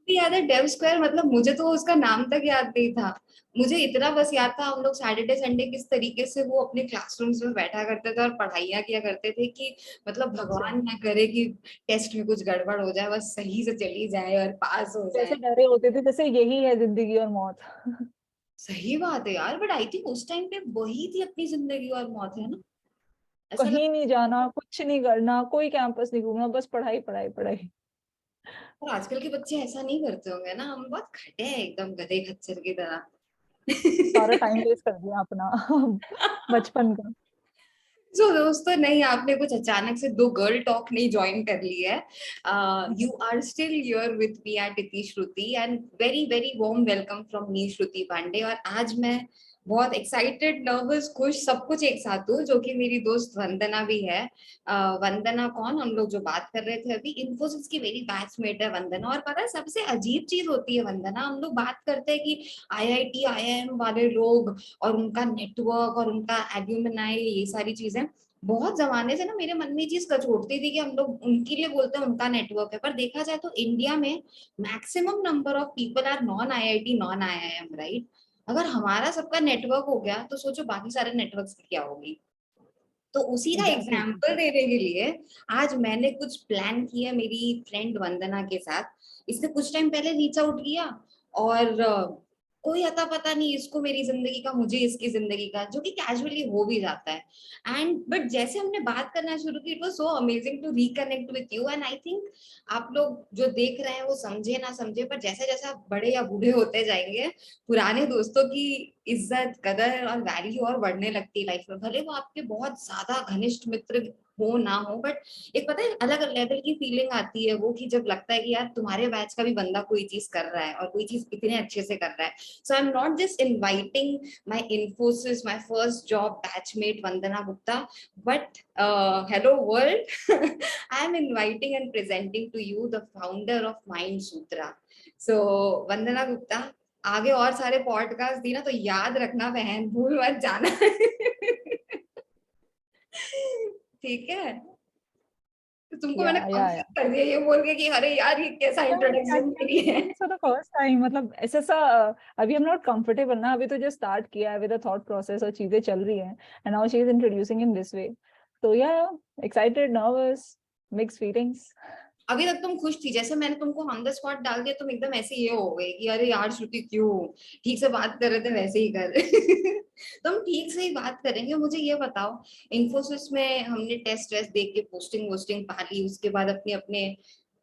याद है Dave square, मतलब मुझे तो उसका नाम तक याद नहीं था। मुझे इतना बस याद था हम लोग सैटरडे संडे किस तरीके से वो अपने क्लासरूम्स में बैठा करते थे और पढ़ाइयाँ किया करते थे कि मतलब अच्छा, भगवान ना करे कि टेस्ट में कुछ गड़बड़ हो जाए, बस सही से चली जाए और पास हो जैसे जाए। डरे होते थे जैसे यही है जिंदगी और मौत। सही बात है यार, बट आई थिंक उस टाइम पे वही थी अपनी जिंदगी और मौत, है ना? ऐसा कहीं लगता नहीं जाना, कुछ नहीं करना, कोई कैंपस नहीं घूमना, बस पढ़ाई पढ़ाई पढ़ाई। है। और आजकल के बच्चे ऐसा नहीं करते होंगे ना, हम बहुत खटे हैं एकदम गधे खच्चर की तरह। सारा टाइम वेस्ट कर दिया अपना बचपन का। दोस्तों, नहीं आपने कुछ अचानक से दो गर्ल टॉक नहीं ज्वाइन कर ली है। You are still here with me at Iti Shruti, and very very warm welcome from me Shruti Pandey. और आज मैं बहुत एक्साइटेड, नर्वस, खुश, सब कुछ एक साथ हूँ, जो कि मेरी दोस्त वंदना भी है। वंदना कौन, हम लोग जो बात कर रहे थे अभी, इन्फोसिस की मेरी बैचमेट है वंदना। और पता है सबसे अजीब चीज होती है वंदना, हम लोग बात करते हैं कि आईआईटी आईआईएम वाले लोग और उनका नेटवर्क और उनका एल्यूमिनाई, ये सारी चीजें बहुत जमाने से ना मेरे मन में ये चीज कचोटती थी कि हम लोग उनके लिए बोलते हैं उनका नेटवर्क है, पर देखा जाए तो इंडिया में maximum number of people are non IIT non IIM, right? अगर हमारा सबका नेटवर्क हो गया तो सोचो बाकी सारे नेटवर्क्स की क्या होगी। तो उसी का एग्जैक्टली एग्जाम्पल देने के लिए आज मैंने कुछ प्लान किया मेरी फ्रेंड वंदना के साथ। इसने कुछ टाइम पहले रीच आउट किया, और कोई अता पता नहीं इसको मेरी जिंदगी का, मुझे इसकी जिंदगी का, जो कि कैजुअली हो भी जाता है। एंड बट जैसे हमने बात करना शुरू की, it was so amazing to reconnect with you. And I think आप लोग जो देख रहे हैं वो समझे ना समझे, पर जैसे जैसे आप बड़े या बूढ़े होते जाएंगे, पुराने दोस्तों की इज्जत कदर और वैल्यू और बढ़ने लगती है लाइफ में। भले वो आपके बहुत ज्यादा घनिष्ठ मित्र हो ना हो, बट एक पता है अलग लेवल की फीलिंग आती है वो, कि जब लगता है कि यार तुम्हारे बैच का भी बंदा कोई चीज कर रहा है और कोई चीज इतने अच्छे से कर रहा है। So I am not just inviting my Infosys, my first job batchmate Vandana Gupta, but hello world, I am inviting and presenting to you the founder of Mind Sutra. So वंदना गुप्ता, आगे और सारे पॉडकास्ट दी ना तो याद रखना बहन, भूल मत जाना। ठीक है? तो तुमको मैंने या कंफ्यूज कर दिया ये बोल के कि अरे यार ये कैसा इंट्रोडक्शन दे रही है। Actually for the first time, मतलब ऐसा सा अभी हम नॉट कंफर्टेबल ना, अभी तो जस्ट स्टार्ट किया है विद द थॉट प्रोसेस और चीजें चल रही हैं, and now she is introducing in this way. तो या एक्साइटेड, नर्वस, मिक्स फीलिंग्स। अभी तक तुम खुश थी, जैसे मैंने तुमको ऑन द स्पॉट डाल दिया तुम एकदम ऐसे ये हो गए कि अरे यार श्रुति क्यों, ठीक से बात कर रहे थे वैसे ही कर। तुम ठीक से ही बात करेंगे। मुझे ये बताओ, इन्फोसिस में हमने टेस्ट वेस्ट देख के पोस्टिंग वोस्टिंग पा ली, उसके बाद अपने अपने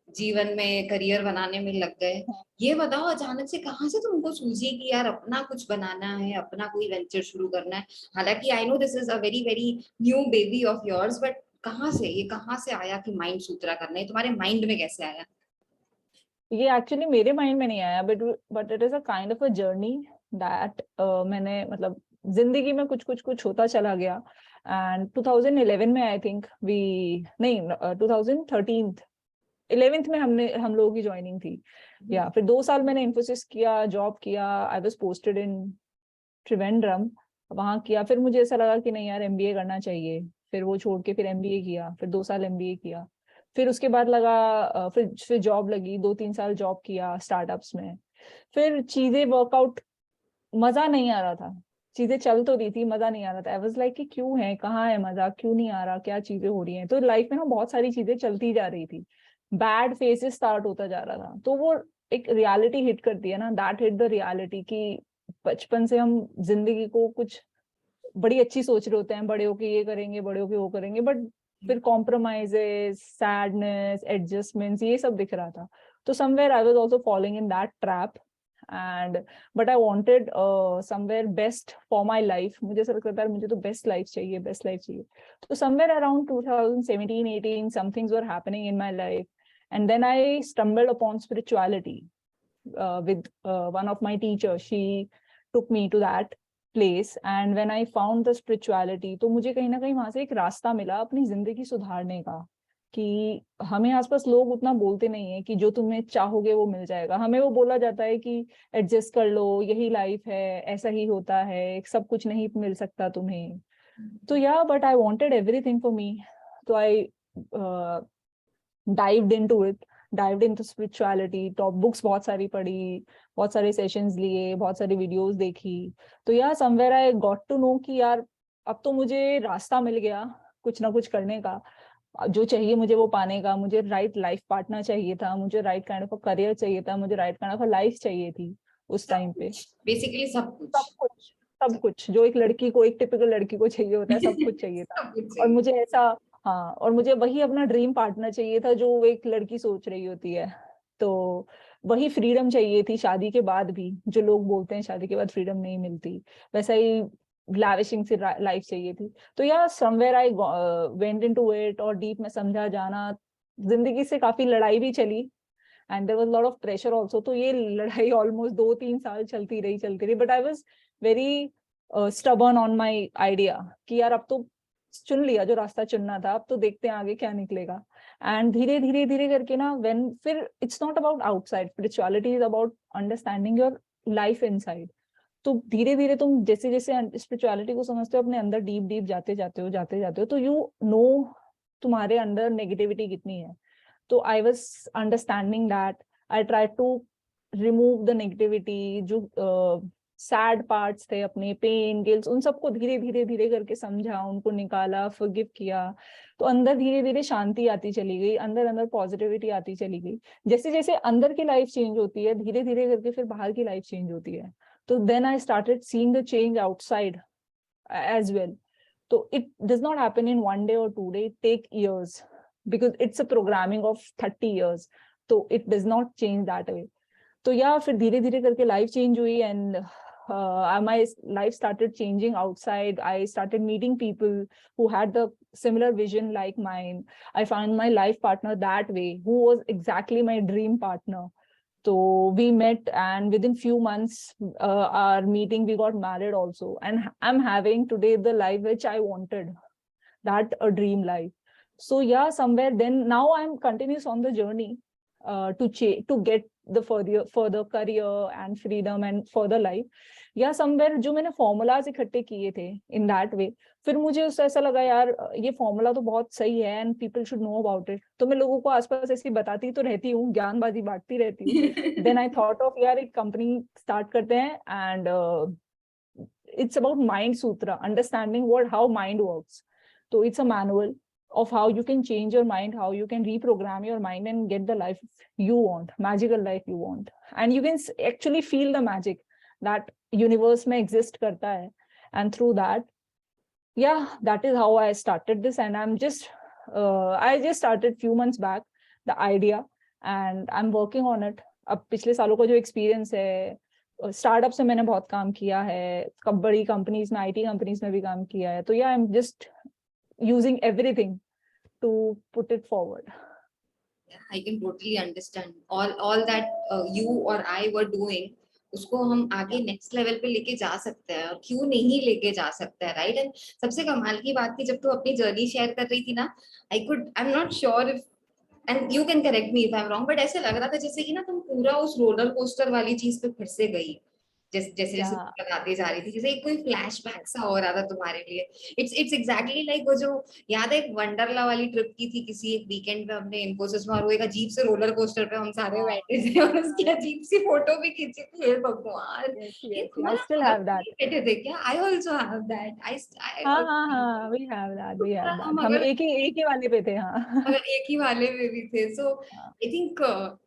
जीवन में करियर बनाने में लग गए। ये बताओ अचानक से कहाँ से तुमको सूझी कि यार अपना कुछ बनाना है, अपना कोई वेंचर शुरू करना है? हालांकि I know this is a very very new baby of yours, but कहाँ से ये, कहाँ से आया कि माइंड सूत्रा करना है? तुम्हारे माइंड में कैसे आया? ये एक्चुअली मेरे माइंड में नहीं आया, but it is a kind of a journey that मैंने मतलब जिंदगी में कुछ कुछ कुछ होता चला गया। एंड 2011 में आई थिंक वी नहीं 2013 11th में हम लोगों की ज्वाइनिंग थी। या फिर 2 साल मैंने इन्फोसिस किया, जॉब किया, I was posted in Trivandrum, वहां किया। फिर मुझे ऐसा लगा कि नहीं यार एमबीए करना चाहिए, फिर वो छोड़ के फिर एमबीए किया, फिर 2 साल एमबीए किया। फिर उसके बाद लगा फिर जॉब लगी, 2-3 साल जॉब किया स्टार्टअप्स में। फिर चीजें वर्कआउट, मजा नहीं आ रहा था। चीजें चल तो रही थी, मजा नहीं आ रहा था। आई वाज लाइक कि क्यों है, कहाँ है मजा, क्यों नहीं आ रहा, क्या चीजें हो रही हैं। तो लाइफ में ना बहुत सारी चीजें चलती जा रही थी, बैड फेजेस स्टार्ट होता जा रहा था। तो वो एक रियलिटी हिट करती है ना, दैट हिट द रियलिटी कि बचपन से हम जिंदगी को कुछ बड़ी अच्छी सोच रहे होते हैं, बड़े होके ये करेंगे, बड़े होके वो करेंगे, बट फिर कॉम्प्रोमाइजेस, सैडनेस, एडजस्टमेंट्स, ये सब दिख रहा था। तो somewhere I was also following in that trap, and but I wanted somewhere best for my life. मुझे ऐसा लगता था मुझे तो बेस्ट लाइफ चाहिए, बेस्ट लाइफ चाहिए। तो somewhere around 2017-18 some things were happening in my life, and then I stumbled upon spirituality with one of my teachers. She took me to that place, and when I found the spirituality, तो मुझे कहीं ना कहीं वहां से एक रास्ता मिला अपनी जिंदगी सुधारने का। कि हमें आसपास लोग उतना बोलते नहीं है कि जो तुम्हें चाहोगे वो मिल जाएगा। हमें वो बोला जाता है कि एडजस्ट कर लो, यही लाइफ है, ऐसा ही होता है, सब कुछ नहीं मिल सकता तुम्हें। तो या but I wanted everything for me, तो आई dived into it, dived into spirituality, top books बहुत सारी पढ़ी, बहुत सारे सेशंस लिए, बहुत सारी वीडियोस देखी। तो यार somewhere I got to know कि यार अब तो मुझे रास्ता मिल गया कुछ ना कुछ करने का, जो चाहिए मुझे वो पाने का। मुझे राइट लाइफ पार्टनर चाहिए था, मुझे राइट काइंड ऑफ करियर चाहिए था, मुझे राइट काइंड ऑफ लाइफ चाहिए थी उस टाइम पे। बेसिकली सब सब कुछ। कुछ, सब कुछ जो एक लड़की को, एक टिपिकल लड़की को चाहिए होता है, सब कुछ चाहिए था। सब कुछ और चाहिए। मुझे ऐसा, हाँ, और मुझे वही अपना ड्रीम पार्टनर चाहिए था जो एक लड़की सोच रही होती है। तो वही फ्रीडम चाहिए थी शादी के बाद भी, जो लोग बोलते हैं शादी के बाद फ्रीडम नहीं मिलती, वैसा ही लैविशिंग सी लाइफ चाहिए थी। तो यार somewhere I went into it, और डीप में समझा जाना। जिंदगी से काफी लड़ाई भी चली, and there was lot of pressure also. तो ये लड़ाई ऑलमोस्ट 2-3 साल चलती रही, but I was very stubborn on my idea कि यार अब तो चुन लिया जो रास्ता चुनना था, अब तो देखते हैं आगे क्या निकलेगा। एंड धीरे धीरे धीरे करके ना, व्हेन फिर it's not about outside, spirituality is about understanding your life inside. तो धीरे धीरे तुम जैसे जैसे स्पिरिचुअलिटी को समझते हो, अपने अंदर डीप डीप जाते जाते हो, तो यू नो तुम्हारे अंदर नेगेटिविटी कितनी है। तो I was understanding that, I try to remove the negativity, जो सैड पार्ट्स थे अपने, पेन गिल्स, उन सबको धीरे धीरे धीरे करके समझा, उनको निकाला, फॉरगिव किया। तो अंदर धीरे धीरे शांति आती चली गई, अंदर अंदर पॉजिटिविटी आती चली गई। जैसे जैसे अंदर की लाइफ चेंज होती है, धीरे धीरे करके फिर बाहर की लाइफ चेंज होती है। तो then I started seeing the change outside as well. So it does not happen in 1 day or 2 day, it take years, because it's a programming of 30 years. So it does not change that way. तो या फिर धीरे धीरे करके life change हुई, and my life started changing outside. I started meeting people who had the similar vision like mine. I found my life partner that way, who was exactly my dream partner. So we met, and within few months, our meeting, we got married also, and I'm having today the life which I wanted, that a dream life. So yeah, somewhere then now I'm continuous on the journey to get the further career and freedom and further life. या somewhere जो मैंने formulas इकट्ठे किए थे इन that वे, फिर मुझे उससे ऐसा लगा यार ये फॉर्मूला तो बहुत सही है and people should know about it. तो मैं लोगों को आसपास ऐसी बताती तो रहती हूँ, ज्ञानबाजी बांटती रहती हूँ। देन आई थॉट ऑफ यार एक कंपनी स्टार्ट करते हैं, and it's about mind sutra, understanding how mind works. So it's a manual of how you can change your mind, how you can reprogram your mind and get the life you want, magical life you want. And you can actually feel the magic that universe may exist karta hai. And through that, yeah, that is how I started this. And I'm just I just started few months back the idea, and I'm working on it. अब पिछले सालों का जो experience है, startup से मैंने बहुत काम किया है, बड़ी कंपनीज में, आईटी कंपनीज में भी काम किया है। तो या I am just using everything to put it forward. I can totally understand all that you or I were doing, उसको हम आगे नेक्स्ट लेवल पे लेके जा सकते हैं, और क्यों नहीं लेके जा सकते हैं, राइट। एंड सबसे कमाल की बात थी, जब तू अपनी जर्नी शेयर कर रही थी ना, आई am not sure if, and you can correct me if I am wrong, but ऐसे लग रहा था जैसे कि ना तुम पूरा उस रोलर कोस्टर वाली चीज पे फिर से गई, जैसे जैसे जैसे लगाती जा रही थी, जैसे एक कोई फ्लैशबैक सा हो रहा था तुम्हारे लिए। इट्स एग्जैक्टली लाइक वो जो याद है एक वंडरला वाली ट्रिप की थी किसी एक वीकेंड पे हमने इन्फोसिस में, और वो एक अजीब से रोलर कोस्टर पे हम सारे बैठे थे और उसकी अजीब सी फोटो भी खींची थी। हे भगवान, ये आई तुम्हारा स्टिल अलग हैव दैट। बैठे थे क्या? I also have that. I हाँ हाँ हाँ, we have that, we have हम दैट। हम अगर एक ही वाले पे थे। हाँ अगर एक ही वाले में भी थे, so I think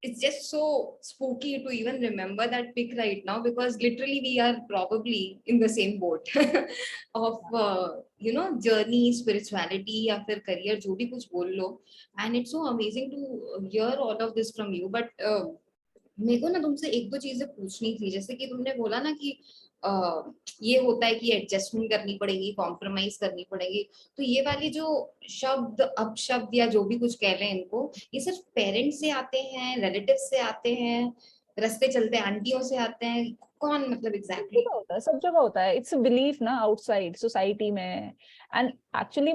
it's just so spooky to even remember that pic right now, because literally we are probably in the same boat of journey, spirituality या फिर career, जो भी कुछ बोल लो। And it's so amazing to hear all of this from you, but मेरे को ना तुमसे एक दो चीजें पूछनी थी। जैसे कि तुमने बोला ना कि ये होता है कि एडजस्टमेंट करनी पड़ेगी, कॉम्प्रोमाइज करनी पड़ेगी, तो ये वाली जो शब्द अपशब्द या जो भी कुछ कह रहे हैं इनको, ये सिर्फ पेरेंट्स से आते हैं, रिलेटिव से आते हैं, रास्ते चलते आंटियों से आते हैं, कौन मतलब एग्जैक्टली? होता है, सब जगह होता है। इट्स अ बिलीफ ना आउटसाइड सोसाइटी में। एंड एक्चुअली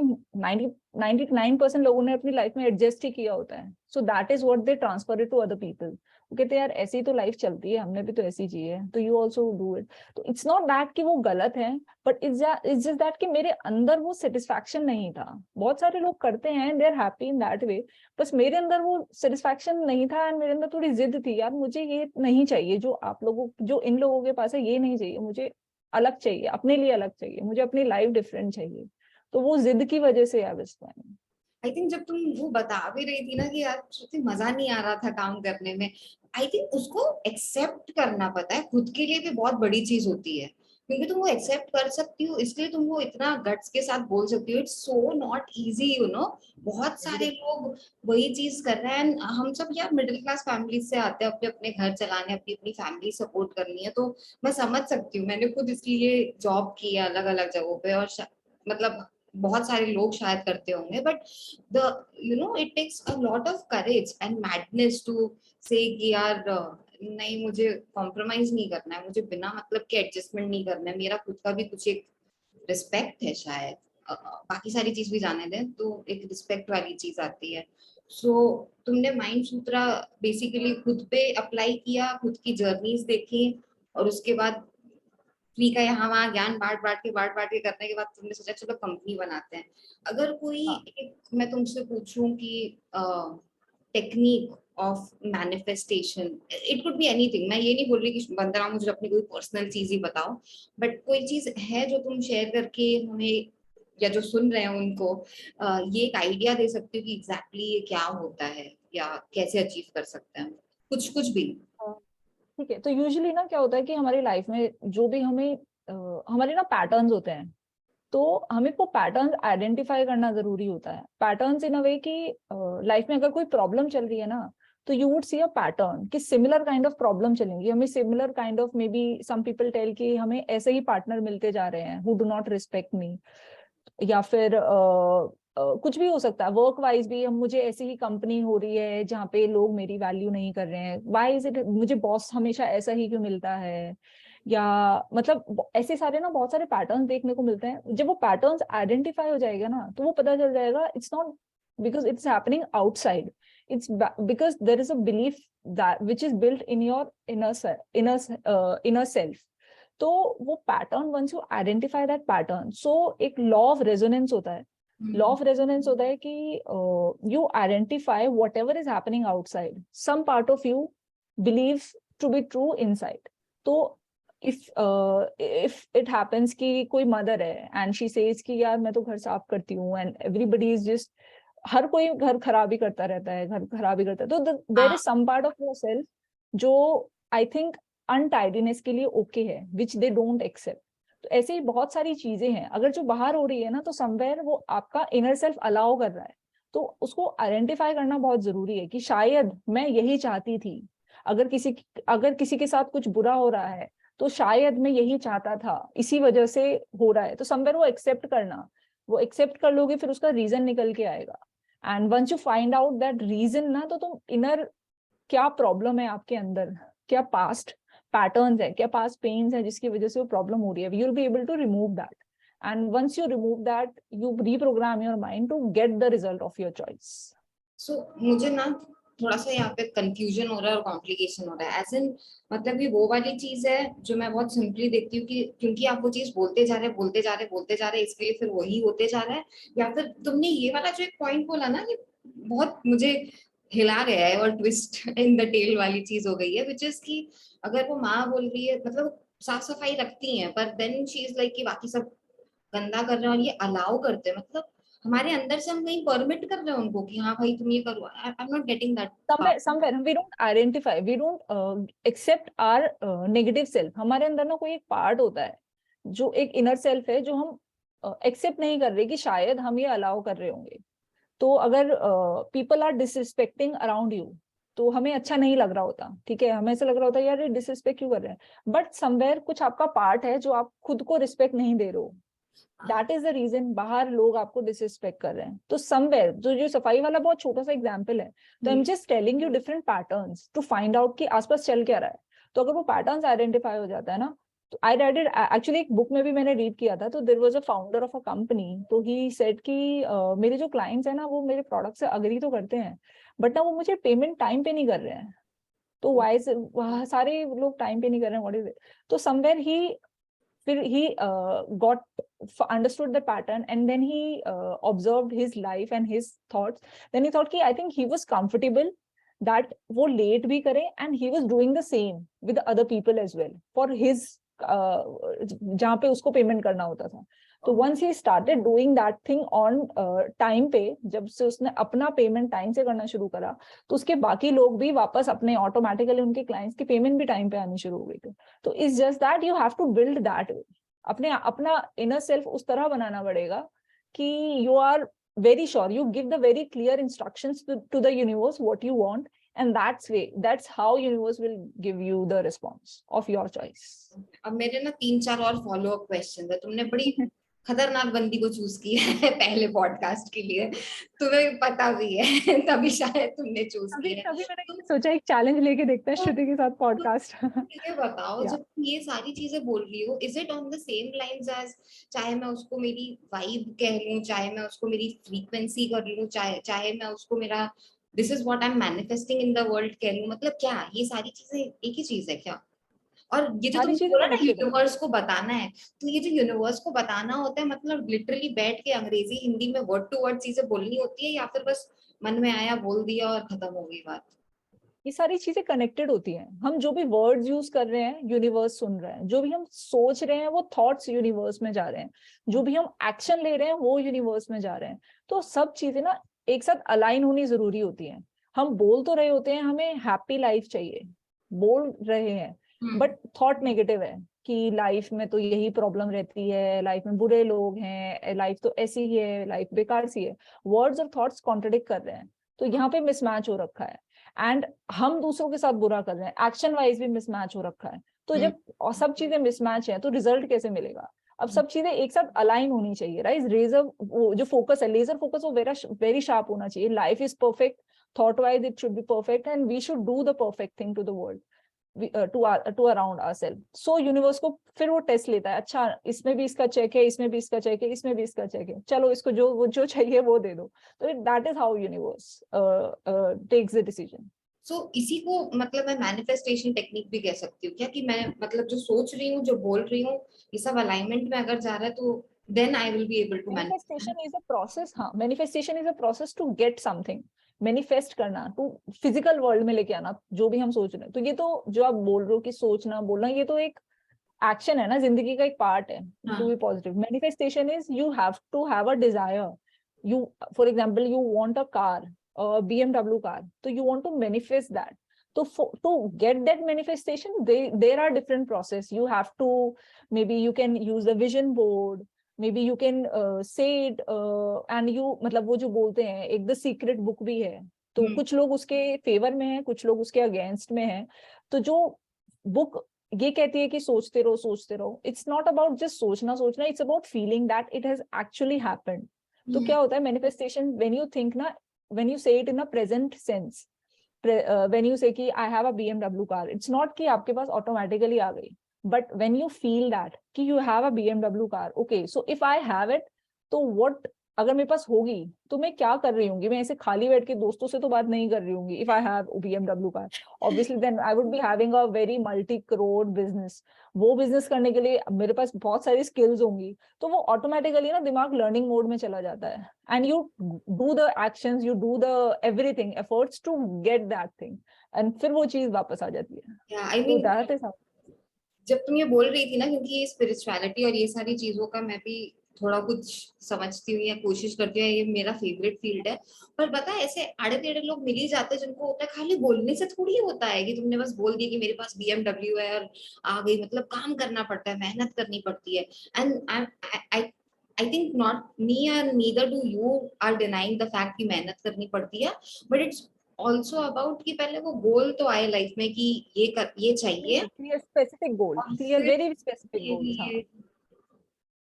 99% लोगों ने अपनी लाइफ में एडजस्ट ही किया होता है, so that is what they transfer it to other people. वो कहते हैं यार ऐसी तो लाइफ चलती है, हमने भी तो ऐसी जी है, तो यू ऑल्सो डू इट। तो इट्स नॉट दैट कि वो गलत है, बट इट्स जस्ट दैट कि मेरे अंदर वो सेटिस्फैक्शन नहीं था। बहुत सारे लोग करते हैं, they are happy in that way, बस मेरे अंदर वो सेटिस्फैक्शन नहीं था, एंड मेरे अंदर थोड़ी जिद थी, यार मुझे ये नहीं चाहिए जो आप लोगों, जो इन लोगों के पास है, ये नहीं चाहिए मुझे, अलग चाहिए, अपने लिए अलग चाहिए, मुझे अपनी लाइफ डिफरेंट चाहिए। तो वो जिद की वजह से यार इस टाइम। आई थिंक जब तुम वो बता भी रही थी ना कि यार श्रुति मजा नहीं आ रहा था काम करने में, आई थिंक उसको एक्सेप्ट करना, पता है, खुद के लिए भी बहुत बड़ी चीज होती है, क्योंकि तुम वो एक्सेप्ट कर सकती हो इसलिए तुम वो इतना गट्स के साथ बोल सकती हो। It's so not easy, you know. बहुत सारे लोग वही चीज कर रहे हैं। हम सब यार मिडिल क्लास फैमिली से आते हैं, अपने अपने घर चलाने, अपनी अपनी फैमिली सपोर्ट करनी है, तो मैं समझ सकती हूँ। मैंने खुद इसलिए जॉब की है अलग अलग जगहों पे, और मतलब बहुत सारे लोग शायद करते होंगे, but the it takes a lot of courage and madness to say कि यार नहीं, मुझे कॉम्प्रोमाइज नहीं करना है, मुझे बिना मतलब के एडजस्टमेंट नहीं करना है, मेरा खुद का भी कुछ एक रिस्पेक्ट है शायद। बाकी सारी चीज भी जाने दें तो एक रिस्पेक्ट वाली चीज आती है। सो तुमने माइंड सूत्रा बेसिकली खुद पे अप्लाई किया, खुद की जर्नीज देखी, और उसके बाद फ्री का यहाँ वहाँ ज्ञान बांट बांट के करने के बाद तुमने सोचा चलो कंपनी बनाते हैं। अगर कोई हाँ एक मैं तुमसे पूछूं कि technique of manifestation, it could be anything, मैं ये नहीं बोल रही कि बंदरा मुझे अपनी कोई पर्सनल चीज ही बताओ, बट कोई चीज है जो तुम शेयर करके हमें या जो सुन रहे हैं उनको ये एक आइडिया दे सकते हो कि एग्जैक्टली ये क्या होता है या कैसे अचीव कर सकते हैं, कुछ कुछ भी। हाँ, ठीक है। तो यूजुअली ना क्या होता है कि हमारी लाइफ में जो भी हमें हमारे ना पैटर्न्स होते हैं, तो हमें वो पैटर्न्स आइडेंटिफाई करना जरूरी होता है। पैटर्न्स इन अ वे कि लाइफ में अगर कोई प्रॉब्लम चल रही है ना, तो you would see a pattern कि सिमिलर काइंड ऑफ प्रॉब्लम चलेंगी हमें, similar kind of, maybe some people tell कि हमें ऐसे ही पार्टनर मिलते जा रहे हैं who do not respect me, या फिर कुछ भी हो सकता है। वर्क वाइज भी हम, मुझे ऐसी ही कंपनी हो रही है जहाँ पे लोग मेरी वैल्यू नहीं कर रहे हैं, व्हाई इज इट, मुझे बॉस हमेशा ऐसा ही क्यों मिलता है, या मतलब ऐसे सारे ना बहुत सारे पैटर्न्स देखने को मिलते हैं। जब वो पैटर्न्स आइडेंटिफाई हो जाएगा ना, तो वो पता चल जाएगा it's not because it's happening outside, it's because there is a belief that which is built in your inner self. तो वो pattern, once you identify that pattern, so एक लॉ ऑफ रेजोनेंस होता है। लॉ ऑफ रेजोनेंस होता है कि you identify whatever is happening outside, some part of you believe to be true inside. तो if it happens कि कोई mother है एंड शी सेज कि यार मैं तो घर साफ करती हूँ, एंड एवरीबडी इज जस्ट, हर कोई घर खराब ही करता रहता है, घर खराब ही करता है, तो there is some part of yourself जो आई थिंक अनटाइडीनेस के लिए ओके है, विच दे डोंट एक्सेप्ट। तो ऐसे ही बहुत सारी चीजें हैं, अगर जो बाहर हो रही है ना, तो समवेयर वो आपका इनर सेल्फ अलाउ कर रहा है। तो उसको आइडेंटिफाई करना बहुत जरूरी है कि शायद मैं यही चाहती थी, अगर किसी के साथ कुछ बुरा हो रहा है, तो शायद मैं यही चाहता था, इसी वजह से हो रहा है। तो समवेयर वो एक्सेप्ट करना, वो एक्सेप्ट कर लोगे, फिर उसका रीजन निकल के आएगा। And once you find out that reason ना, तो तुम इनर क्या प्रॉब्लम है आपके अंदर, क्या पास्ट पैटर्न्स है, क्या पास्ट पेन्स है जिसकी वजह से वो प्रॉब्लम हो रही है, you will be able to remove that. And once you remove that, you reprogram your mind to get the result of your choice. So मुझे ना थोड़ा सा यहाँ पे कंफ्यूजन हो रहा है और कॉम्प्लिकेशन हो रहा है, एज इन मतलब ये वो वाली चीज है जो मैं बहुत सिंपली देखती हूँ कि क्योंकि आप वो चीज बोलते जा रहे बोलते जा रहे बोलते जा रहे, इसके लिए फिर वही होते जा रहा है। या फिर तुमने ये वाला जो एक पॉइंट बोला ना, ये बहुत मुझे हिला गया है, और ट्विस्ट इन द टेल वाली चीज हो गई है, विच इज की अगर वो माँ बोल रही है, मतलब साफ सफाई रखती है, पर देन शी इज लाइक कि बाकी सब गंदा कर रहे हैं और ये अलाउ करते हैं, मतलब हमारे अंदर से हम कहीं परमिट कर रहे हैं उनको कि हाँ भाई तुम ये करो। आई am not getting that part. somewhere we don't identify, we don't accept our negative self। हमारे अंदर ना कोई एक पार्ट होता है जो एक इनर सेल्फ है, जो हम एक्सेप्ट नहीं कर रहे कि शायद हम ये अलाउ कर रहे होंगे। तो अगर people are disrespecting around you, तो हमें अच्छा नहीं लग रहा होता, ठीक है, हमें ऐसा लग रहा होता है यार ये डिसरिस्पेक्ट क्यों कर रहे हैं, बट समवेयर कुछ आपका पार्ट है जो आप खुद को रिस्पेक्ट नहीं दे रहे हो, दैट इज द रीजन बाहर लोग आपको डिसरिस्पेक्ट कर रहे हैं। तो समवेयर जो सफाई वाला बहुत छोटा सा एग्जांपल है, तो I am just telling you different patterns to find out कि आसपास चल क्या रहा है। तो अगर वो पैटर्न्स आइडेंटिफाई हो जाता है ना, तो आई रेड इट एक्चुअली, एक बुक में भी मैंने रीड किया था, तो there was a founder of a company, तो ही सेड कि मेरे जो क्लाइंट्स हैं ना वो मेरे प्रोडक्ट से अग्री तो करते हैं, बट ना वो मुझे पेमेंट टाइम पे नहीं कर रहे हैं। तो वाई सारे लोग टाइम पे नहीं कर रहे हैं, व्हाट इज इट? तो समवेयर ही, फिर he got understood the pattern, and then he observed his life and his thoughts. Then he thought कि I think he was comfortable that वो late भी करे, and he was doing the same with other people as well for his जहाँ पे उसको payment करना होता था। तो once he started doing that thing on time पे, जब से उसने अपना पेमेंट टाइम से करना शुरू करा, तो उसके बाकी लोग भी वापस अपने ऑटोमेटिकली उनके क्लाइंट्स की पेमेंट भी टाइम पे आनी शुरू हो गई थी। तो it's just that you have to build that, अपना इनर सेल्फ उस तरह बनाना पड़ेगा कि you are very sure, you give the very clear instructions to the universe what you want, and that's how universe will give you the response of your choice. अब मेरे ना 3-4 और फॉलो अप क्वेश्चन है। तुमने बड़ी खतरनाक बंदी को चूज किया है पहले पॉडकास्ट के लिए, तुम्हें पता भी है तभी शायद तुमने चूज अभी किया है। तभी मैंने सोचा एक चैलेंज लेके देखते हैं श्रुति के साथ पॉडकास्ट। ये बताओ, या जब तुम ये सारी चीजें बोल रही हो, is it on the same lines as, चाहे मैं उसको मेरी वाइब कह लूं, चाहे मैं उसको मेरी फ्रीक्वेंसी कर लूं, चाहे मैं उसको मेरा this is what I am manifesting in the world कह लूं, मतलब क्या ये सारी चीजें एक ही चीज है क्या? और ये जो सारी तुमने चीजें बोला ना कनेक्टेड है। यूनिवर्स को बताना है, तो ये जो यूनिवर्स को बताना होता है, मतलब लिटरली बैठ के अंग्रेजी हिंदी में वर्ड टू वर्ड चीजें बोलनी होती है, या फिर बस मन में आया बोल दिया और खत्म हो गई बात? ये सारी चीजें कनेक्टेड होती हैं। हम जो भी वर्ड्स यूज कर रहे हैं यूनिवर्स सुन रहे हैं, जो भी हम सोच रहे हैं वो थॉट्स यूनिवर्स में जा रहे हैं, जो भी हम एक्शन ले रहे हैं वो यूनिवर्स में जा रहे हैं। तो सब चीजें ना एक साथ अलाइन होनी जरूरी होती हैं। हम बोल तो रहे होते हैं हमें हैप्पी लाइफ चाहिए, बोल रहे हैं, बट थॉट नेगेटिव है कि लाइफ में तो यही प्रॉब्लम रहती है, लाइफ में बुरे लोग हैं, लाइफ तो ऐसी ही है, लाइफ बेकार सी है। वर्ड्स और थॉट्स कॉन्ट्रडिक्ट कर रहे हैं, तो यहाँ पे मिसमैच हो रखा है। एंड हम दूसरों के साथ बुरा कर रहे हैं, एक्शन वाइज भी मिसमैच हो रखा है। तो जब सब चीजें मिसमैच है तो रिजल्ट कैसे मिलेगा? अब सब चीजें एक साथ अलाइन होनी चाहिए, राइट? रेजर वो जो फोकस है, लेजर फोकस, वो वेरी शार्प होना चाहिए। Life is perfect, thought wise it should be perfect, and we should do the perfect thing to the world, to around ourselves. So universe को फिर वो test लेता है, अच्छा इसमें भी इसका चेक है, इसमें भी इसका चेक है, इसमें भी इसका चेक है, चलो इसको जो चाहिए वो दे दो। तो that is how universe takes the decision. इसी को मतलब मैं मैनिफेस्टेशन टेक्निक भी कह सकती हूँ क्या, कि मैं मतलब जो सोच रही हूँ, जो बोल रही हूँ, ये सब अलाइनमेंट में अगर जा रहा है, तो then I will be able to manifest. Manifestation is a process. हाँ, manifestation is a process to get something, manifest करना, टू फिजिकल वर्ल्ड में लेके आना जो भी हम सोच रहे हैं। तो ये तो जो आप बोल रहे हो कि सोचना बोलना, ये तो एक एक्शन है ना, जिंदगी का एक पार्ट है to be positive. Manifestation is you have to have a desire. You, for example, you want a car, BMW car, तो you want to manifest that. So to get that manifestation, there are different process. You have to, maybe you can use a vision board, maybe you can say it, and you, मतलब वो जो बोलते हैं एक the secret book भी है, तो कुछ लोग उसके फेवर में हैं, कुछ लोग उसके अगेंस्ट में हैं। तो जो बुक ये कहती है कि सोचते रहो सोचते रहो, इट्स नॉट अबाउट जस्ट सोचना सोचना, it's about feeling that it has actually happened. तो क्या होता है मैनिफेस्टेशन, व्हेन यू थिंक ना, when you say it in a present sense, when you say कि I have a BMW car, it's not कि आपके पास automatically आ गई, but when you feel that कि you have a BMW car, okay, so if I have it, तो what, अगर मेरे पास होगी तो मैं क्या कर रही हूँ? मैं ऐसे खाली बैठ के दोस्तों से तो बात नहीं कर रही हूँ। If I have BMW car, obviously then I would be having a very multi crore business. वो बिजनेस करने के लिए मेरे पास बहुत सारी स्किल्स होंगी, तो वो ऑटोमेटिकली ना दिमाग लर्निंग मोड में चला जाता है, and you do the actions, you do the everything efforts to get that thing, and फिर वो चीज वापस आ जाती है। आई तो मीन दैट इज हाउ। जब तुम ये बोल रही थी ना, क्योंकि ये स्पिरिचुअलिटी और ये सारी चीजों का मैं भी थोड़ा कुछ समझती हूँ या कोशिश करती हूँ, ये मेरा फेवरेट फील्ड है। पर पता है, ऐसे आड़े टेढ़े लोग मिल ही जाते हैं जिनको होता है खाली बोलने से थोड़ी होता है कि तुमने बस बोल दिया कि मेरे पास BMW है और आ गई। मतलब काम करना पड़ता है, मेहनत करनी पड़ती है। And I think not me and neither do you are denying the fact कि मेहनत करनी पड़ती है, बट इट्स ऑल्सो अबाउट कि पहले वो गोल तो आए लाइफ में कि ये चाहिए, क्लियर स्पेसिफिक गोल, और क्लियर फिर वेरी स्पेसिफिक गोल्स। हाँ ये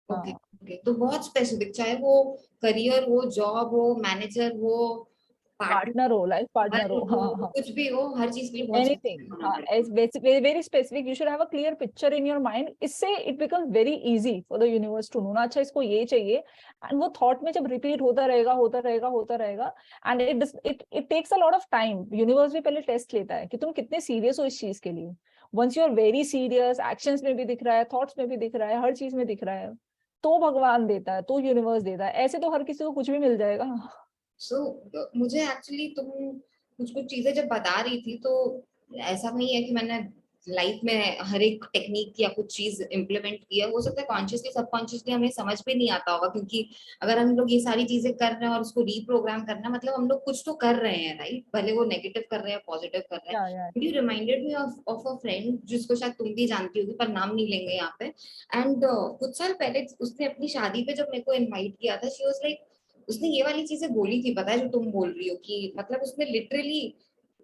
ओके हाँ। ओके, तो बहुत स्पेसिफिक, चाहे वो करियर हो, जॉब हो, मैनेजर हो, पार्टनर हो, लाइफ पार्टनर हो, हाँ हाँ, कुछ भी हो, हर चीज के लिए बहुत anything, specific होना हाँ, पड़ेगा। as very specific, you should have a clear picture in your mind. इससे it becomes very easy for the universe to know ना, अच्छा इसको ये चाहिए, and वो thought में जब repeat होता रहेगा, and it takes a lot of time. Universe भी पहले test लेता है कि तुम कितने serious हो इस चीज के लिए. Once you are very serious, actions में भी दिख रहा है, thoughts में भी दिख रहा है, हर चीज में दिख रहा है, तो भगवान देता है, तो यूनिवर्स देता है, ऐसे तो हर किसी को कुछ भी मिल जाएगा। सो मुझे एक्चुअली तुम कुछ कुछ चीजें जब बता रही थी तो ऐसा नहीं है कि मैंने लाइफ में हर एक टेक्निक या कुछ चीज इम्प्लीमेंट की है। हो सकता है कॉन्शियसली सबकॉन्शियसली हमें समझ भी नहीं आता होगा, क्योंकि अगर हम लोग ये सारी चीजें कर रहे हैं और उसको रीप्रोग्राम करना मतलब हम लोग कुछ तो कर रहे हैं, राइट? भले वो नेगेटिव कर रहे हैं पॉजिटिव कर रहे या हैं। You reminded me of a friend जिसको शायद तुम भी जानती होगी, पर नाम नहीं लेंगे यहाँ पे। एंड कुछ साल पहले उसने अपनी शादी पे जब मेरे को इनवाइट किया था, शी वाज लाइक, उसने ये वाली चीजें बोली थी, पता है जो तुम बोल रही हो, कि मतलब उसने लिटरली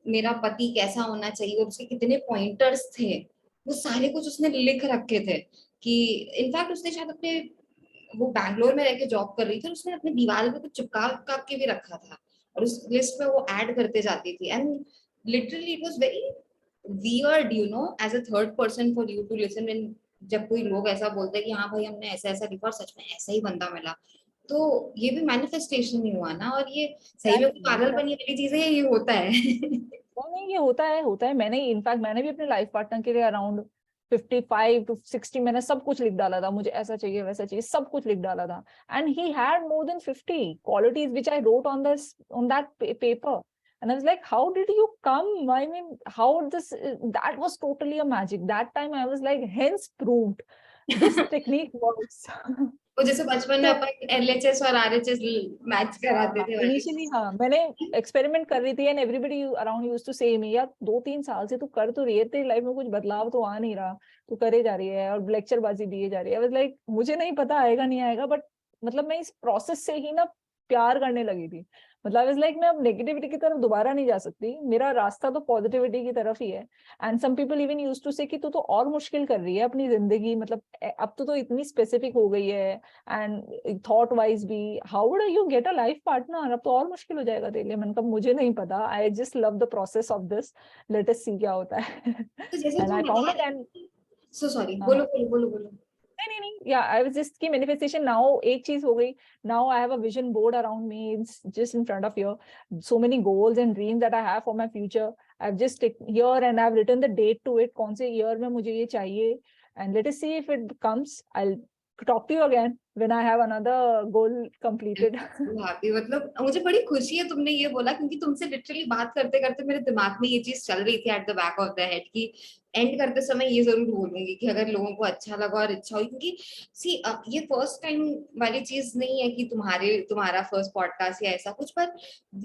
मेरा पति कैसा होना चाहिए और उसके कितने पॉइंटर्स थे, वो सारे कुछ उसने लिख रखे थे। कि इनफैक्ट उसने शायद अपने, वो बैंगलोर में रह के जॉब कर रही थी और उसने अपने दीवार पे कुछ चिपका चिपका के भी रखा था, और उस लिस्ट में वो ऐड करते जाती थी। And literally it was very weird, you know, as a third person for you to listen when, जब कोई लोग ऐसा बोलते हैं कि हाँ भाई हमने ऐसा ऐसा लिखा और सच में ऐसा ही बंदा मिला। तो ये भी मैनिफेस्टेशन ही हुआ ना, और ये सही में exactly. पागलपनी वाली चीज है, ये होता है। नहीं, ये होता है, मैंने इनफैक्ट मैंने भी अपने लाइफ पार्टनर के लिए अराउंड 55 to 60 मैंने सब कुछ लिख डाला था, मुझे ऐसा चाहिए वैसा चाहिए, सब कुछ लिख डाला था, and he had more than 50 qualities which I wrote on that paper, and I was like, how did you come, I mean, how this, that was totally a magic that time. I was like, hence proved this technique works. वो जैसे बचपन में तो अपन LHS और RHS match कराते हाँ, थे वाली इनिशियली हाँ, मैंने एक्सपेरिमेंट कर रही थी, and everybody around used to say me, यार 2-3 साल से तू कर तो रही है, तेरी लाइफ में कुछ बदलाव तो आ नहीं रहा, तू करे जा रही है और लेक्चर बाजी दिए जा रही है। आई वाज लाइक, मुझे नहीं पता आएगा नहीं आएगा, बट मतलब मैं इस प्रोसेस से ही ना प्यार करने लगी थी। मतलब आई वाज लाइक, मैं अब नेगेटिविटी की तरफ दोबारा नहीं जा सकती, मेरा रास्ता तो पॉजिटिविटी की तरफ ही है। And some people even used to say कि तू तो और मुश्किल कर रही है अपनी जिंदगी, मतलब अब तो इतनी स्पेसिफिक हो गई है, एंड थॉट वाइज भी, how would you get a life partner, अब तो और मुश्किल हो जाएगा तेरे लिए। मैंने कहा मुझे नहीं पता, I just love the process of this, let us see क्या होता है। तो जैसे एंड तुम आई फाउंड बता इट, एंड रहे, सो सॉरी, हाँ बोलो हाँ, बोलो बोलो बोलो। नहीं, या आई वाज जस्ट की मैनिफेस्टेशन नाउ एक चीज हो गई। Now I have a vision board around me, it's just in front of your, so many goals and dreams that I have for my future. I have just here and I have written the date to it, कौन से year में मुझे ये चाहिए, and let us see if it comes, I will talk to you again when I have another goal completed. Happy, मतलब मुझे बड़ी खुशी है तुमने ये बोला, क्योंकि तुमसे लिटरली बात करते करते मेरे दिमाग में ये चीज चल रही थी at the back of the head, कि एंड करते समय ये जरूर बोलूंगी कि अगर लोगों को अच्छा लगा और इच्छा हुई, क्योंकि सी ये फर्स्ट टाइम वाली चीज नहीं है कि तुम्हारा फर्स्ट पॉडकास्ट या ऐसा कुछ, पर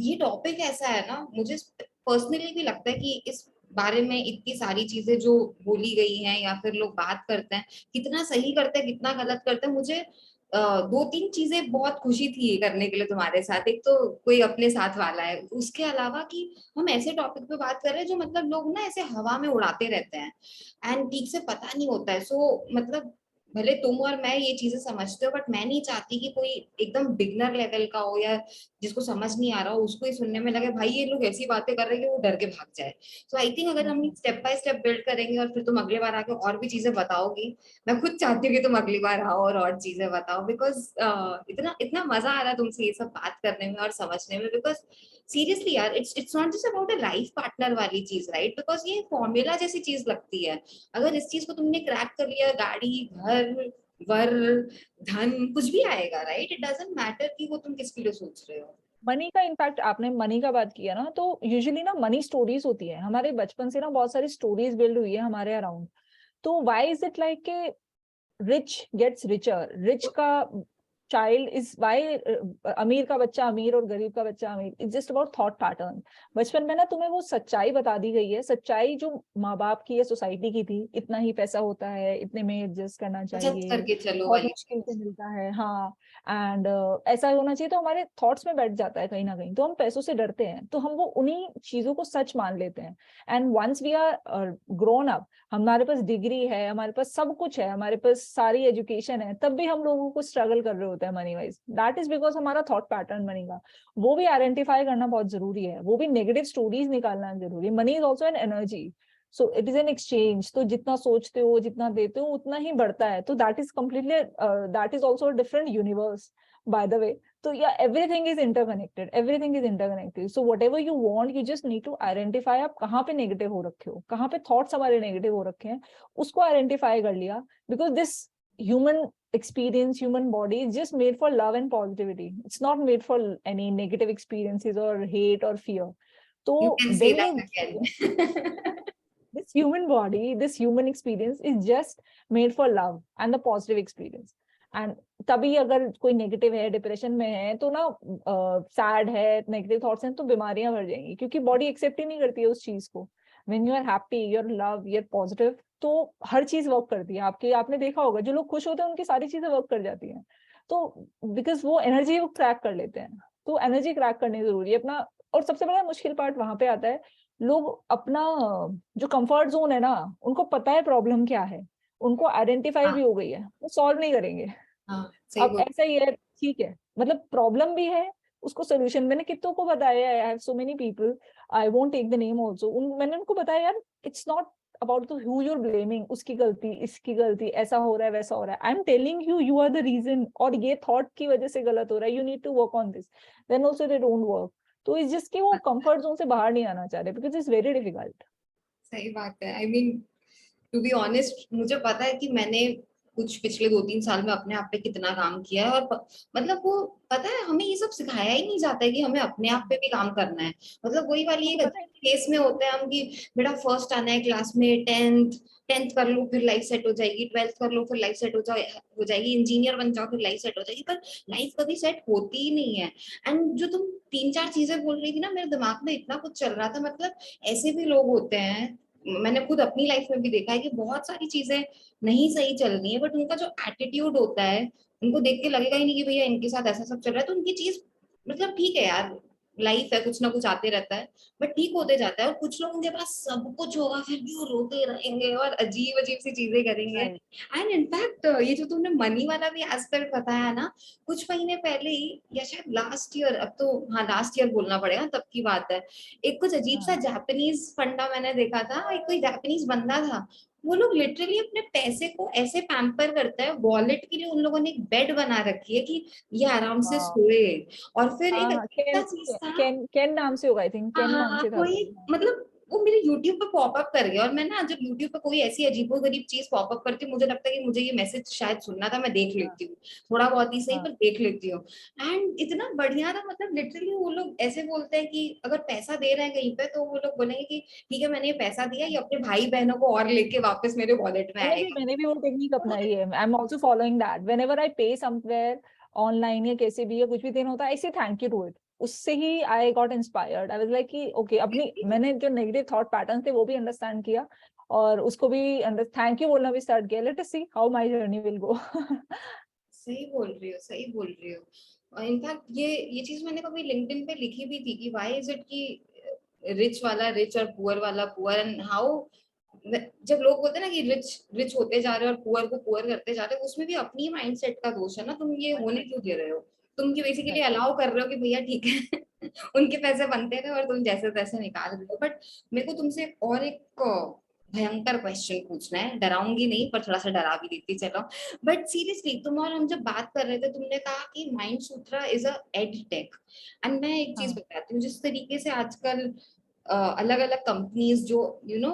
ये टॉपिक ऐसा है ना, मुझे पर्सनली भी लगता है कि इस बारे में इतनी सारी चीजें जो बोली गई हैं या फिर लोग बात करते हैं, कितना सही करते हैं कितना गलत करते हैं, मुझे दो तीन चीजें बहुत खुशी थी ये करने के लिए तुम्हारे साथ। एक तो कोई अपने साथ वाला है, उसके अलावा कि हम ऐसे टॉपिक पे बात कर रहे हैं जो मतलब लोग ना ऐसे हवा में उड़ाते रहते हैं एंड ठीक से पता नहीं होता है। सो मतलब भले तुम और मैं ये चीजें समझते हो, बट मैं नहीं चाहती कि कोई एकदम बिगनर लेवल का हो या जिसको समझ नहीं आ रहा हो, उसको ही सुनने में लगे भाई ये लोग ऐसी बातें कर रहे हैं कि वो डर के भाग जाए। सो आई थिंक अगर हम स्टेप बाय स्टेप बिल्ड करेंगे और फिर तुम अगले बार आके और भी चीजें बताओगी, मैं खुद चाहती हूँ कि तुम अगली बार आओ और चीजें बताओ, बिकॉज इतना इतना मजा आ रहा है तुमसे ये सब बात करने में और समझने में। बिकॉज सीरियसली यार, it's not just about a life partner वाली चीज, राइट? बिकॉज ये फॉर्मूला जैसी चीज लगती है। अगर इस चीज को तुमने क्रैक कर लिया, गाड़ी घर वर धन कुछ भी आएगा, राइट? इट डजेंट मैटर कि वो तुम किसके लिए सोच रहे हो। मनी का, इनफैक्ट आपने मनी का बात किया ना, तो यूजुअली ना मनी स्टोरीज होती है हमारे बचपन से ना, बहुत सारी स्टोरीज बिल्ड हुई है हमारे अराउंड। तो व्हाई इज इट लाइक के रिच गेट्स रिचर, रिच का चाइल्ड इज वाई, अमीर का बच्चा अमीर और गरीब का बच्चा अमीर, it's just about thought pattern. बचपन में ना तुम्हें वो सच्चाई बता दी गई है, सच्चाई जो माँ बाप की या सोसाइटी की थी, इतना ही पैसा होता है, इतने में एडजस्ट करना बचत चाहिए, करके चलो बहुत वाली। मुश्किल से मिलता है, हाँ, एंड ऐसा होना चाहिए, तो हमारे थॉट्स में बैठ जाता है कहीं ना कहीं, तो हम पैसों से डरते हैं, तो हम वो उन्हीं चीजों को सच मान लेते हैं। And once we are grown up, हमारे पास डिग्री है, हमारे पास सब कुछ है, हमारे पास सारी एजुकेशन है, तब भी हम लोगों को स्ट्रगल कर रहे होते हैं होता है money wise, that is because हमारा थॉट पैटर्न बनेगा। वो भी आइडेंटिफाई करना बहुत जरूरी है, वो भी नेगेटिव स्टोरीज निकालना जरूरी है। Money is also an energy, so it is an exchange. तो जितना सोचते हो, जितना देते हो, उतना ही बढ़ता है। तो that is completely, that is also different universe by the way. So yeah, everything is interconnected, everything is interconnected. So whatever you want, you just need to identify आप कहाँ पे नेगेटिव हो रखे हो, कहाँ पे थॉट्स हमारे नेगेटिव हो रखे हैं, उसको आइडेंटिफाई कर लिया। Because this human experience, human body is just made for love and positivity. It's not made for any negative experiences or hate or fear. So You can say when that you again. this human body, this human experience is just made for love and the positive experience. And तभी अगर कोई negative है, depression में है, तो ना sad है, negative thoughts हैं, तो बीमारियां बढ़ जाएंगी, क्योंकि बॉडी एक्सेप्ट ही नहीं करती है उस चीज को। When you are happy, you are love, you are positive, तो हर चीज वर्क करती है आपकी। आपने देखा होगा जो लोग खुश होते हैं उनकी सारी चीजें वर्क कर जाती हैं। तो बिकॉज वो एनर्जी वो क्रैक कर लेते हैं। तो एनर्जी क्रैक करनी जरूरी है अपना। और सबसे बड़ा मुश्किल पार्ट वहां पे आता है, लोग अपना जो कंफर्ट जोन है ना, उनको पता है प्रॉब्लम क्या है, उनको आइडेंटिफाई हाँ भी हो गई है, वो सॉल्व नहीं करेंगे। हाँ, सही अब बोल। ऐसा ही है, ठीक है, मतलब प्रॉब्लम भी है, उसको सोल्यूशन मैंने कितनों को बताया है। I have so many people, I won't take the name also, मैंने उनको बताया यार, it's not about who you are blaming, उसकी गलती, इसकी गलती, ऐसा हो रहा है, वैसा हो रहा है। I am telling you, you are the reason, और ये थॉट की वजह से गलत हो रहा है, you need to work on this. Then also they don't work. तो इस जस्ट कि वो कंफर्ट जोन से बाहर नहीं आना चाह रहे, बिकॉज इट्स वेरी डिफिकल्ट। सही बात है। I mean, to be honest, मुझे पता है कि मैंने कुछ पिछले 2-3 साल में अपने आप पे कितना काम किया है, और मतलब वो, पता है, हमें ये सब सिखाया ही नहीं जाता है कि हमें अपने आप पे भी काम करना है। मतलब वही वाली तो एक पता है, अजीब केस में होते हैं हम कि बेटा फर्स्ट आना है क्लास में, टेंथ टेंथ कर लो फिर लाइफ सेट हो जाएगी, ट्वेल्थ कर लो फिर लाइफ सेट हो जाएगी, इंजीनियर बन जाओ फिर लाइफ सेट हो जाएगी, पर लाइफ कभी सेट होती ही नहीं है। एंड जो तुम 3-4 चीजें बोल रही थी ना, मेरे दिमाग में इतना कुछ चल रहा था। मतलब ऐसे भी लोग होते हैं, मैंने खुद अपनी लाइफ में भी देखा है कि बहुत सारी चीजें नहीं सही चल रही है, बट उनका जो एटीट्यूड होता है, उनको देख के लगेगा ही नहीं कि भैया इनके साथ ऐसा सब चल रहा है, तो उनकी चीज, मतलब ठीक है यार, लाइफ है, कुछ ना कुछ आते रहता है, बट ठीक होते जाता है। और कुछ लोगों के पास सब कुछ होगा, फिर भी वो रोते रहेंगे और अजीब अजीब सी चीजें करेंगे। राइट, एंड इनफैक्ट ये जो तुमने मनी वाला भी एस्पेक्ट बताया ना, कुछ महीने पहले ही, या शायद लास्ट ईयर, अब तो हाँ लास्ट ईयर बोलना पड़ेगा, तब की बात है, एक कुछ अजीब सा हाँ जापानीज फंडा मैंने देखा था। एक कोई जापानीज बंदा था, वो लोग लिटरली अपने पैसे को ऐसे पैम्पर करता है, वॉलेट के लिए उन लोगों ने एक बेड बना रखी है कि ये आराम से हाँ सोए। और फिर एक हाँ हाँ, अजीब सा केन, चीज था। केन केन नाम से होगा, आई थिंक हाँ केन हाँ नाम हाँ, से था कोई, कोई। मतलब वो मेरे YouTube पे पॉपअप कर गया, और मैं ना जब YouTube पे कोई ऐसी अजीबोगरीब चीज पॉपअप करती हूँ, मुझे लगता है कि मुझे ये मैसेज शायद सुनना था, मैं देख हाँ लेती हूँ, थोड़ा बहुत ही सही हाँ पर देख लेती हूँ। एंड इतना बढ़िया था, मतलब लिटरली वो लोग ऐसे बोलते हैं कि अगर पैसा दे रहे हैं कहीं पे, तो वो लोग बोलेंगे कि ठीक है मैंने ये पैसा दिया, ये अपने भाई बहनों को और लेके वापस मेरे वॉलेट में आएगा। मैंने भी वो टेक्निक तो अपनाई है। I am also following that, whenever I पे समवेयर ऑनलाइन या कैसे भी, या कुछ भी देना होता है, आई से थैंक यू टू इट। उससे ही I got inspired, I was like कि ओके, अपनी मैंने जो नेगेटिव थॉट पैटर्न थे वो भी अंडरस्टैंड किया, और उसको भी अंडर थैंक यू बोलना भी स्टार्ट किया। Late us see how my journey will go. सही बोल रही हो, सही बोल रही हो। इनफैक्ट ये चीज मैंने कभी लिंक्डइन पे लिखी भी थी कि व्हाई इज इट कि रिच वाला रिच और पुअर वाला पुअर, एंड हाउ, जब लोग बोलते हैं ना कि रिच रिच होते जा रहे हैं और पुअर को पुअर करते जा रहे हैं, उसमें भी अपनी माइंडसेट का दोष है ना। तुम ये होने क्यों दे रहे हो? तुम ये बेसिकली अलाउ कर रहे हो कि भैया ठीक है उनके पैसे बनते रहे और तुम जैसे तैसे निकाल रहे हो। बट मेरे को तुमसे और एक भयंकर क्वेश्चन पूछना है, डराऊंगी नहीं पर थोड़ा सा डरा भी देती चलो। बट सीरियसली, तुम और हम जब बात कर रहे थे, तुमने कहा कि mind Sutra is a ed tech. And मैं एक चीज हाँ बताती हूँ, जिस तरीके से आजकल अलग अलग कंपनीज जो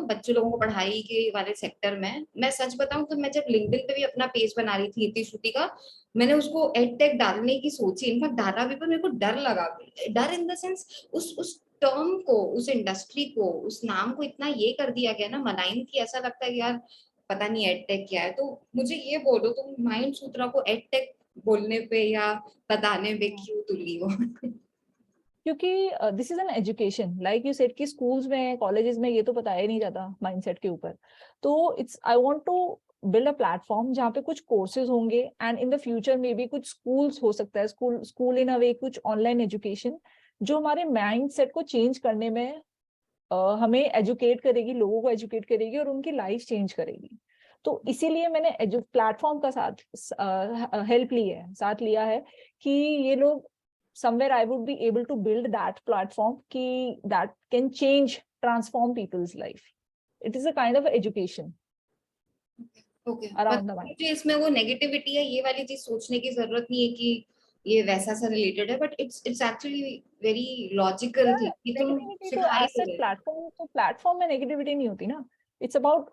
बच्चे लोगों को पढ़ाई के वाले सेक्टर में, मैं सच बताऊं तो मैं जब लिंक्डइन पे भी अपना पेज बना रही थी इतनी छुट्टी का, मैंने उसको एड टेक डालने की सोची, इनफैक्ट डाला भी, पर मेरे को डर लगा। डर इन द सेंस, उस टर्म को, उस इंडस्ट्री को, उस नाम को इतना ये कर दिया गया ना मलाइन, की ऐसा लगता है कि यार पता नहीं एडटेक क्या है। तो मुझे ये बोलो, तुम माइंड सूत्रा को एडटेक बोलने पे या बताने पे हाँ। क्यों तुली हो? क्योंकि this is an education, like you said कि स्कूल्स में, कॉलेजेस में ये तो बताया ही नहीं जाता माइंडसेट के ऊपर। तो it's, I want to build a platform जहाँ पे कुछ कोर्सेज होंगे, एंड इन द फ्यूचर में भी कुछ स्कूल्स हो सकता है, स्कूल इन अ वे, कुछ ऑनलाइन एजुकेशन जो हमारे माइंडसेट को चेंज करने में हमें एजुकेट करेगी, लोगों को एजुकेट करेगी और उनकी लाइफ चेंज करेगी। तो इसीलिए मैंने जो प्लेटफॉर्म का हेल्प ली है, साथ लिया है कि ये लोग somewhere I would be able to build that platform कि that can change, transform people's life. It is a kind of education okay, around the मतलब mind. मुझे इसमें वो नेगेटिविटी है ये वाली चीज सोचने की जरूरत नहीं है कि ये वैसा सा रिलेटेड है, but it's actually very logical thing कि तुम नेगेटिविटी तो सिखा ही एज तो सच रहे प्लेटफॉर्म में नेगेटिविटी नहीं होती ना. It's about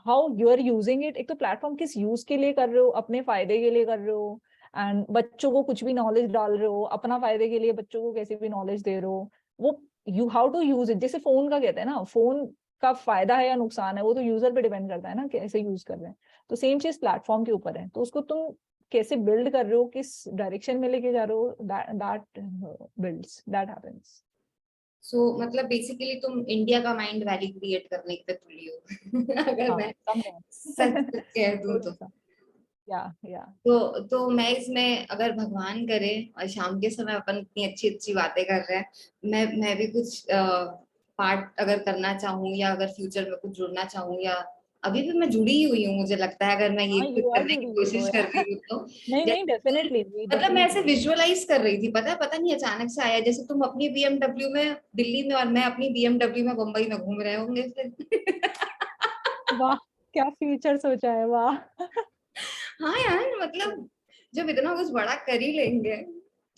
how you are using it. एक तो प्लेटफॉर्म किस यूज के लिए कर रहे हो, अपने फायदे के लिए कर रहे हो, एंड बच्चों को कुछ भी नॉलेज डाल रहे हो अपना फायदे के लिए, बच्चों को कैसे भी नॉलेज दे रहे हो, वो you how to use it. जैसे फोन का कहते हैं ना, फोन का फायदा है या नुकसान है वो तो यूजर पे डिपेंड करता है ना, कैसे यूज कर रहे हैं. तो सेम चीज प्लेटफॉर्म के ऊपर है, तो उसको तुम कैसे बिल्ड कर रहे हो, किस डायरेक्शन में लेके जा रहे हो, दैट बिल्ड्स, दैट हैपेंस. सो मतलब बेसिकली तुम इंडिया का माइंड वैली क्रिएट करने पे तुली हो अगर हाँ, मैं समझे. सच सच कह दूं तो. थोड़ा सा. या तो मैं इसमें अगर भगवान करे और शाम के समय अपन इतनी अच्छी अच्छी बातें कर रहे हैं, मैं भी कुछ पार्ट अगर करना चाहूँ या अगर फ्यूचर में कुछ जुड़ना चाहूँ, या अभी भी मैं जुड़ी ही हुई हूँ मुझे लगता है, अगर मैं ये हाँ, कुछ यू आर करने की जुड़ी हुई हो कोशिश कर यार. रही हूँ तो. नहीं नहीं, जैसे डेफिनेटली मतलब मैं ऐसे डेफिनेटली. विजुअलाइज कर रही थी, पता नहीं अचानक से आया, जैसे तुम अपनी बीएमडब्ल्यू में दिल्ली में और मैं अपनी बीएमडब्ल्यू में बम्बई में घूम रहे होंगे फिर वाह, क्या फ्यूचर सोचा है, वाह. हाँ यार, मतलब जब इतना कुछ बड़ा कर ही लेंगे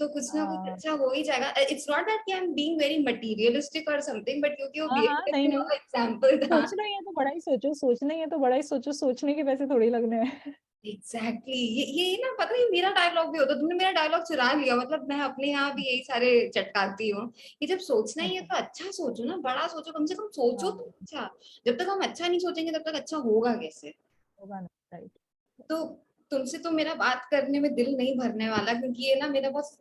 तो कुछ ना कुछ हाँ अच्छा हो ही जाएगा. It's not that I am being very materialistic और समथिंग, बट क्योंकि वो हाँ, नहीं बीएमडब्ल्यू नहीं, का एग्जांपल था. सोचना ही है तो बड़ा ही सोचो, सोचना ही है तो बड़ा ही सोचो, सोचने के पैसे थोड़ी लगने हैं. एग्जैक्टली ये ना, पता है मेरा डायलॉग भी होता, तुमने मेरा डायलॉग चुरा लिया. मतलब मैं अपने यहाँ भी यही सारे चटकाती हूँ कि जब सोचना ही है अच्छा. तो अच्छा सोचो ना, बड़ा सोचो, कम से कम सोचो हाँ, तो अच्छा. जब तक हम अच्छा नहीं सोचेंगे तब तक अच्छा होगा कैसे. होगा ना, राइट. तो तुमसे तो मेरा बात करने में दिल नहीं भरने वाला, क्योंकि ये ना मेरा बहुत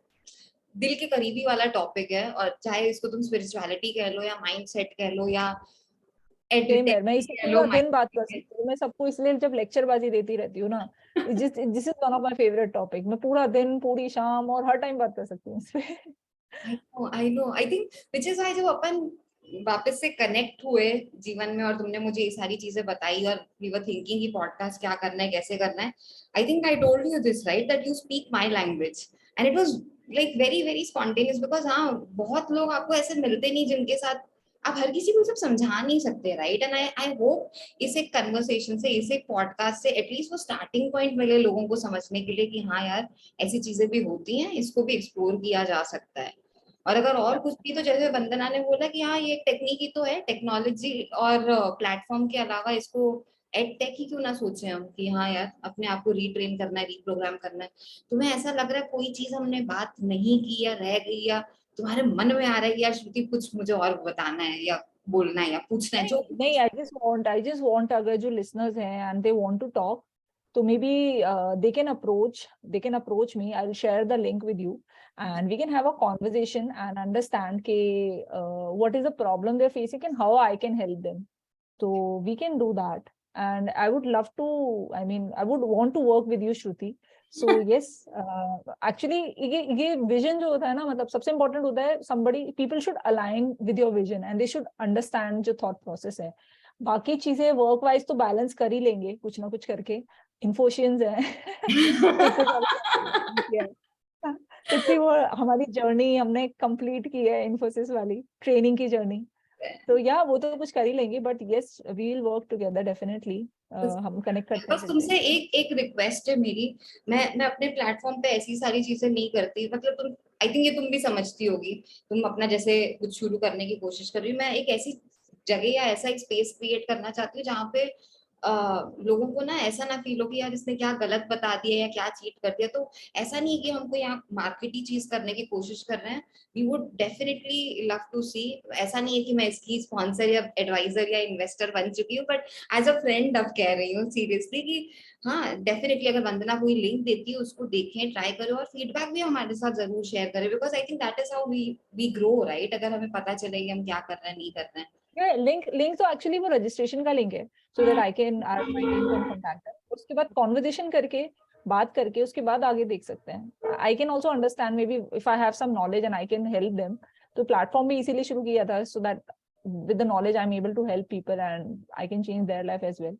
दिल के करीबी वाला टॉपिक है, और चाहे इसको तुम स्पिरिचुअलिटी कह लो या माइंडसेट कह लो या सेम एडिटेक यार, मैं इसे कह लो, पूरा दिन बात कर माइंड. सकती हूँ. मैं सबको इसलिए जब लेक्चर बाजी देती रहती हूँ ना, this is one of my favourite topic. मैं पूरा दिन, पूरी शाम और हर टाइम बात कर सकती हूँ इस पे. I know I think which is why जब अपन वापस से कनेक्ट हुए जीवन में और तुमने मुझे ये सारी चीजें बताई और वी वर थिंकिंग कि पॉडकास्ट क्या करना है, कैसे करना है, I think I told you this right, that you speak my language and it was like very very spontaneous, because हाँ बहुत लोग आपको ऐसे मिलते नहीं जिनके साथ आप हर किसी को सब समझा नहीं सकते, राइट. एंड आई होप इस एक कन्वर्सेशन से, इस एक पॉडकास्ट से एटलीस्ट वो स्टार्टिंग पॉइंट मिले लोगों को समझने के लिए कि हाँ यार ऐसी चीजें भी होती हैं, इसको भी एक्सप्लोर किया जा सकता है. और अगर और कुछ भी, तो जैसे वंदना ने बोला कि हाँ ये एक टेक्निक ही तो है, टेक्नोलॉजी और प्लेटफॉर्म के अलावा इसको एड टेक ही क्यों ना सोचे हम कि हाँ यार अपने आप को रीट्रेन करना है, रीप्रोग्राम करना है. तुम्हें ऐसा लग रहा है कोई चीज हमने बात नहीं की या रह गई, या तुम्हारे मन में आ रहा है कि यार श्रुति कुछ मुझे और बताना है या बोलना है या पूछना है, जो नहीं नहीं, आई जस्ट वांट अगर जो लिसनर्स हैं and they want to talk, तो maybe they can approach me. I will share the link with you and we can have a conversation and understand ke, what is the problem they're facing and how I can help them. So we can do that. And I would love to, I mean, I would want to work with you, Shruti. So yes, actually ये vision जो होता है ना, मतलब सबसे important होता है, people should align with your vision and they should understand जो thought process है. बाकी चीजें वर्क वाइज तो बैलेंस कर ही लेंगे कुछ ना कुछ करके. इन्फोशियंस है इतने सारे इतनी वो हमारी जर्नी हमने कंप्लीट की है, इन्फोसिस वाली ट्रेनिंग की जर्नी. तो या वो तो कुछ कर ही लेंगे, but yes we will work together definitely. हम कनेक्ट करते हैं बस फिर से. तुमसे एक एक रिक्वेस्ट है मेरी. मैं अपने प्लेटफॉर्म पे ऐसी सारी चीजें नहीं करती, मतलब तुम, आई थिंक ये तुम भी समझती होगी, तुम अपना जैसे कुछ शुरू करने की कोशिश कर रही हो, मैं एक ऐसी जगह या ऐसा एक स्पेस क्रिएट करना चाहती हूँ जहाँ पे लोगों को ना ऐसा ना फील हो कि यार इसने क्या गलत बता दिया या क्या चीट कर दिया. तो ऐसा नहीं है कि हमको यहाँ मार्केटी चीज करने की कोशिश कर रहे हैं. We would definitely love to see. ऐसा नहीं है कि मैं इसकी स्पॉन्सर या एडवाइजर या इन्वेस्टर बन चुकी हूँ, बट एज अ फ्रेंड अब कह रही हूँ सीरियसली कि हाँ डेफिनेटली अगर वंदना कोई लिंक देती है उसको देखें, ट्राई करें और फीडबैक भी हमारे साथ जरूर शेयर करें, because I think that is how we grow, right. अगर हमें पता चले कि हम क्या कर रहे हैं नहीं कर रहे हैं. लिंक तो एक्चुअली वो रजिस्ट्रेशन का लिंक है, so that my team can contact. उसके बाद कॉन्वर्जेशन करके, बात करके उसके बाद आगे देख सकते हैं. I can also understand maybe if I have some knowledge and I can help them. तो प्लेटफॉर्म भी इसीलिए शुरू किया था, so that with the knowledge I'm able to help people and I can change their life as well.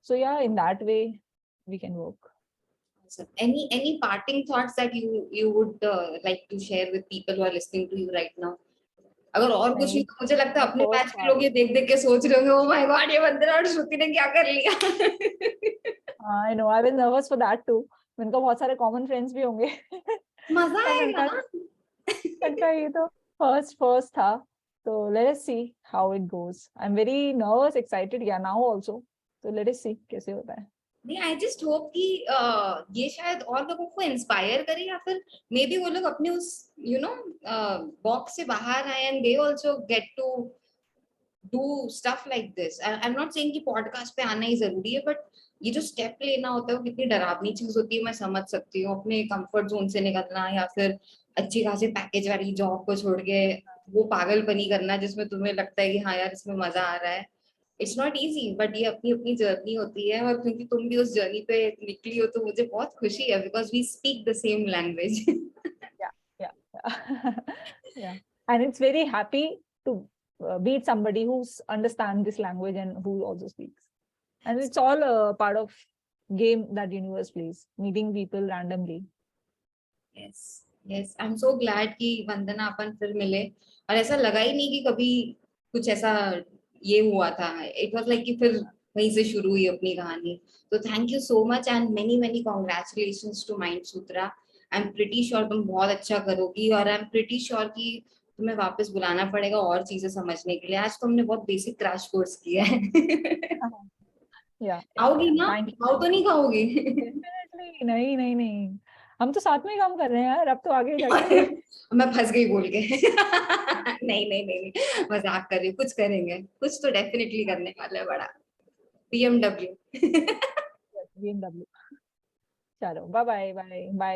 So yeah, in that way we can work. Awesome. Any parting thoughts that you would like to share with people who are listening to you right now? अगर और कुछ नहीं नहीं, तो मुझे लगता है अपने first बैच के part, लोग ये देख देख के सोच रहे होंगे, ओ माय गॉड ये वंदना और श्रुति ने क्या कर लिया. I know I was nervous for that too. इनका बहुत सारे common friends भी होंगे. मजा पर आएगा ना. इनका ये तो first था. So let us see how it goes. I'm very nervous, excited, yeah, now also. So let us see कैसे होता है. नहीं, आई जस्ट होप कि ये शायद और लोगों को इंस्पायर करे, या फिर मे बी वो लोग अपने उस बॉक्स से बाहर आए and they also get to do stuff like this. I am not saying कि पॉडकास्ट पे आना ही जरूरी है, बट ये जो स्टेप लेना होता है वो कितनी डरावनी चीज होती है, मैं समझ सकती हूँ. अपने कंफर्ट जोन से निकलना, या फिर अच्छी खासी पैकेज वाली जॉब को छोड़ के वो पागलपनी करना जिसमें तुम्हें लगता है कि हाँ यार इसमें मजा आ रहा है. इट्स नॉट इजी, बट ये अपनी अपनी जर्नी होती है. और क्योंकि तुम भी उस जर्नी पे निकली हो तो मुझे बहुत खुशी है, because we speak the same language. Yeah, yeah, yeah. Yeah. And it's very happy to meet somebody who's understand this language and who also speaks. And it's all a part of game that universe plays, meeting people randomly. Yes, yes, I am so glad कि वंदना अपन फिर मिले. और ऐसा लगा ही नहीं कि कभी कुछ ऐसा ये हुआ था. इट वाज लाइक कि फिर वहीं से शुरू हुई अपनी कहानी. तो thank you so much and many many congratulations to Mind Sutra. I am pretty sure तुम बहुत अच्छा करोगी, और आई एम प्रिटी श्योर कि तुम्हें वापस बुलाना पड़ेगा और चीजें समझने के लिए. आज तुमने बहुत बेसिक क्रैश कोर्स किया है. Yeah, yeah, आओगी yeah. ना, Thank you. आओ तो नहीं खाओगी. Definitely. नहीं, नहीं, नहीं. हम तो साथ में ही काम कर रहे हैं यार, अब तो आगे जाके. मैं फंस गई बोल के. नहीं नहीं नहीं नहीं, मजाक कर रही हूँ. कुछ करेंगे, कुछ तो डेफिनेटली करने वाले हैं बड़ा. BMW. BMW. चलो, बाय बाय बाय बाय.